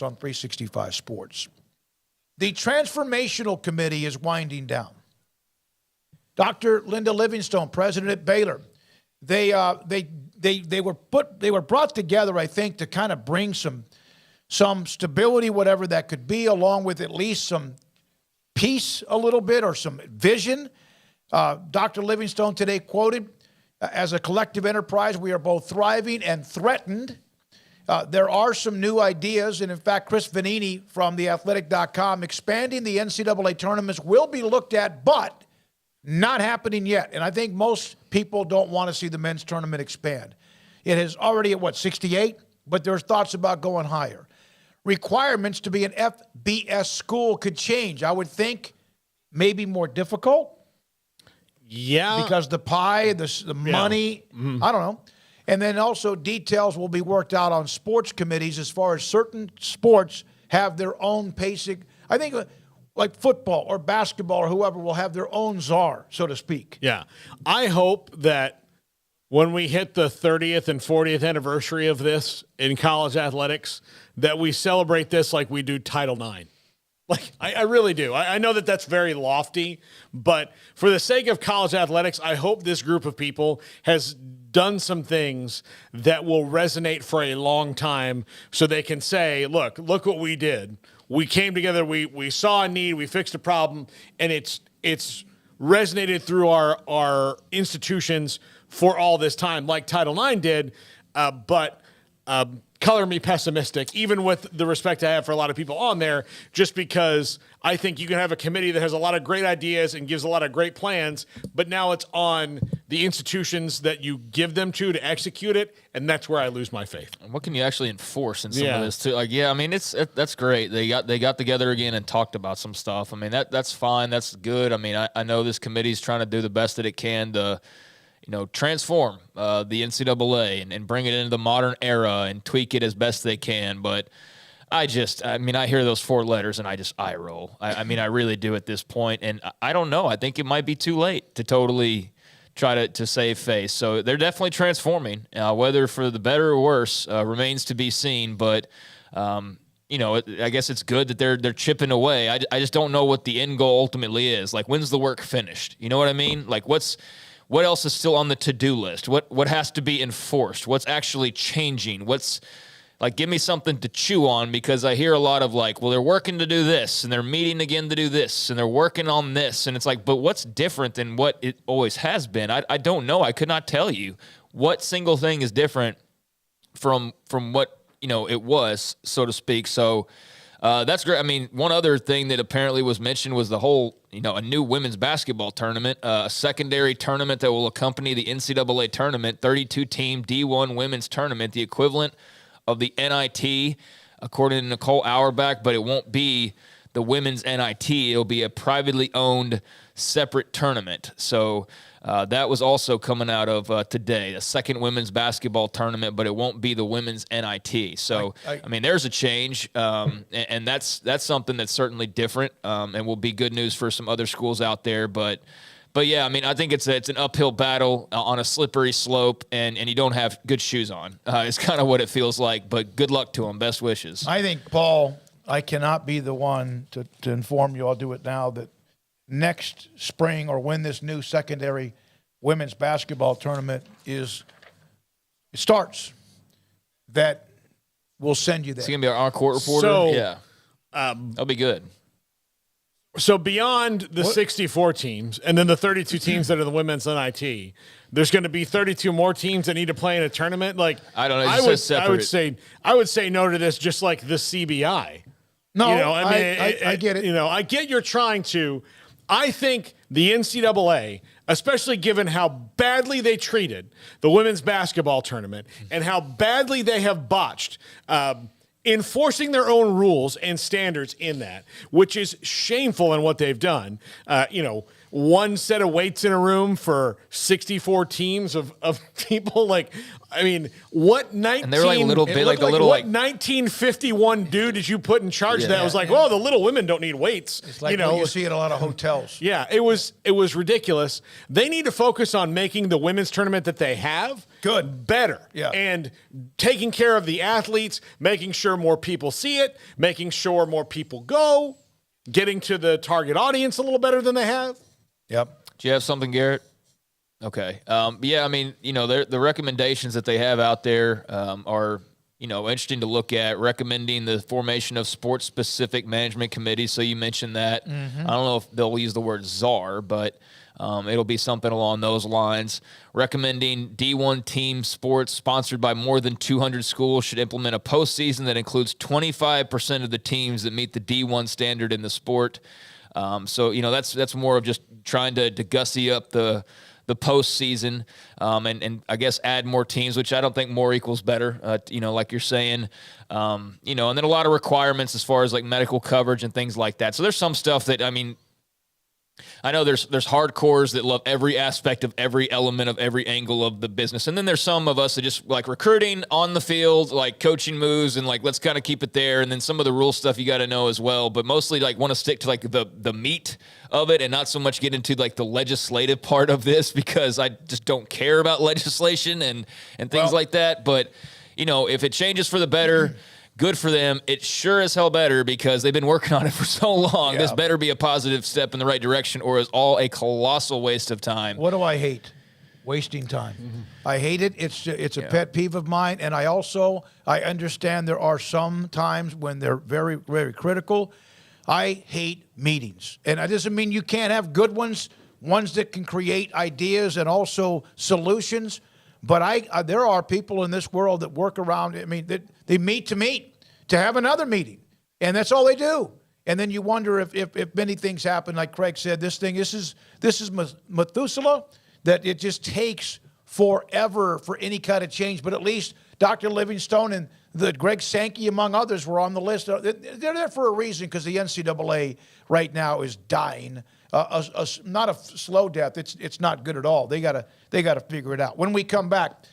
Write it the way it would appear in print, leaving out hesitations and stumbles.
on 365 Sports. The Transformational Committee is winding down. Dr. Linda Livingstone, president at Baylor, they were brought together, I think, to kind of bring some stability, whatever that could be, along with at least some peace a little bit or some vision. Dr. Livingstone today quoted, as a collective enterprise, we are both thriving and threatened. There are some new ideas, and in fact, Chris Vanini from theathletic.com, expanding the NCAA tournaments will be looked at, but not happening yet. And I think most people don't want to see the men's tournament expand. It is already at, 68? But there's thoughts about going higher. Requirements to be an FBS school could change. I would think maybe more difficult. Yeah. Because the pie, the money, I don't know. And then also details will be worked out on sports committees as far as certain sports have their own basic, I think like football or basketball or whoever will have their own czar, so to speak. Yeah. I hope that when we hit the 30th and 40th anniversary of this in college athletics, that we celebrate this like we do Title IX. Like, I really do. I know that that's very lofty, but for the sake of college athletics, I hope this group of people has done some things that will resonate for a long time so they can say, look what we did. We came together, we saw a need, we fixed a problem, and it's resonated through our institutions for all this time, like Title IX did, but color me pessimistic, even with the respect I have for a lot of people on there, just because I think you can have a committee that has a lot of great ideas and gives a lot of great plans, but now it's on the institutions that you give them to execute it, and that's where I lose my faith. What can you actually enforce in some of this too? Like, I mean, that's great. They got together again and talked about some stuff. I mean, that's fine. That's good. I mean, I know this committee's trying to do the best that it can to transform the NCAA and bring it into the modern era and tweak it as best they can. But I hear those 4 letters and I just eye roll. I really do at this point. And I don't know. I think it might be too late to totally try to save face. So they're definitely transforming. Whether for the better or worse remains to be seen. But I guess it's good that they're chipping away. I just don't know what the end goal ultimately is. Like, when's the work finished? You know what I mean? Like, what else is still on the to-do list? What has to be enforced? What's actually changing? Give me something to chew on, because I hear a lot of they're working to do this and they're meeting again to do this and they're working on this. And it's like, but what's different than what it always has been? I don't know. I could not tell you what single thing is different from what, it was, so to speak. So that's great. I mean, one other thing that apparently was mentioned was the whole, a new women's basketball tournament, a secondary tournament that will accompany the NCAA tournament, 32-team D1 women's tournament, the equivalent of the NIT, according to Nicole Auerbach, but it won't be the women's NIT. It'll be a privately owned separate tournament. So that was also coming out of today, a second women's basketball tournament, but it won't be the women's NIT. So, there's a change, and that's something that's certainly different and will be good news for some other schools out there. But yeah, I think it's an uphill battle on a slippery slope, and you don't have good shoes on. It's kind of what it feels like, but good luck to them. Best wishes. I think, Paul, I cannot be the one to inform you, I'll do it now, that next spring, or when this new secondary women's basketball tournament starts, that we'll send you there. Is he going to be our court reporter? So, yeah. That'll be good. So beyond the 64 teams and then the 32 teams that are the women's NIT, there's going to be 32 more teams that need to play in a tournament. I don't know. I would say no to this, just like the CBI. No, I get it. I get you're trying to. I think the NCAA, especially given how badly they treated the women's basketball tournament and how badly they have botched enforcing their own rules and standards in that, which is shameful in what they've done. one set of weights in a room for 64 teams of people. Like, I mean, what 19? And they were like little bit, like the little what like 1951 dude did you put in charge of that? Yeah. It was like, well, the little women don't need weights. It's like what you see at a lot of hotels. Yeah, it was ridiculous. They need to focus on making the women's tournament that they have better. Yeah. And taking care of the athletes, making sure more people see it, making sure more people go, getting to the target audience a little better than they have. Yep. Do you have something, Garrett? Okay. Yeah, I mean, the recommendations that they have out there are, interesting to look at, recommending the formation of sports-specific management committees. So you mentioned that. I don't know if they'll use the word czar, but it'll be something along those lines. Recommending D1 team sports sponsored by more than 200 schools should implement a postseason that includes 25% of the teams that meet the D1 standard in the sport. So that's more of just trying to gussy up the postseason, and I guess add more teams, which I don't think more equals better. Like you're saying, and then a lot of requirements as far as like medical coverage and things like that. So there's some stuff that, I mean, I know there's hardcores that love every aspect of every element of every angle of the business. And then there's some of us that just like recruiting on the field, like coaching moves, and like, let's kind of keep it there. And then some of the rule stuff you got to know as well, but mostly like want to stick to like the meat of it and not so much get into like the legislative part of this, because I just don't care about legislation and things like that. But, if it changes for the better, good for them. It sure as hell better, because they've been working on it for so long. Yeah. This better be a positive step in the right direction, or is all a colossal waste of time. What do I hate? Wasting time. I hate it. It's a pet peeve of mine. And I understand there are some times when they're very, very critical. I hate meetings. And that doesn't mean you can't have good ones that can create ideas and also solutions. But there are people in this world that work around, they meet to have another meeting. And that's all they do. And then you wonder if many things happen, like Craig said, this is Methuselah, that it just takes forever for any kind of change. But at least Dr. Livingstone and the Greg Sankey, among others, were on the list. They're there for a reason, because the NCAA right now is dying. Not a slow death. It's not good at all. They gotta figure it out. When we come back,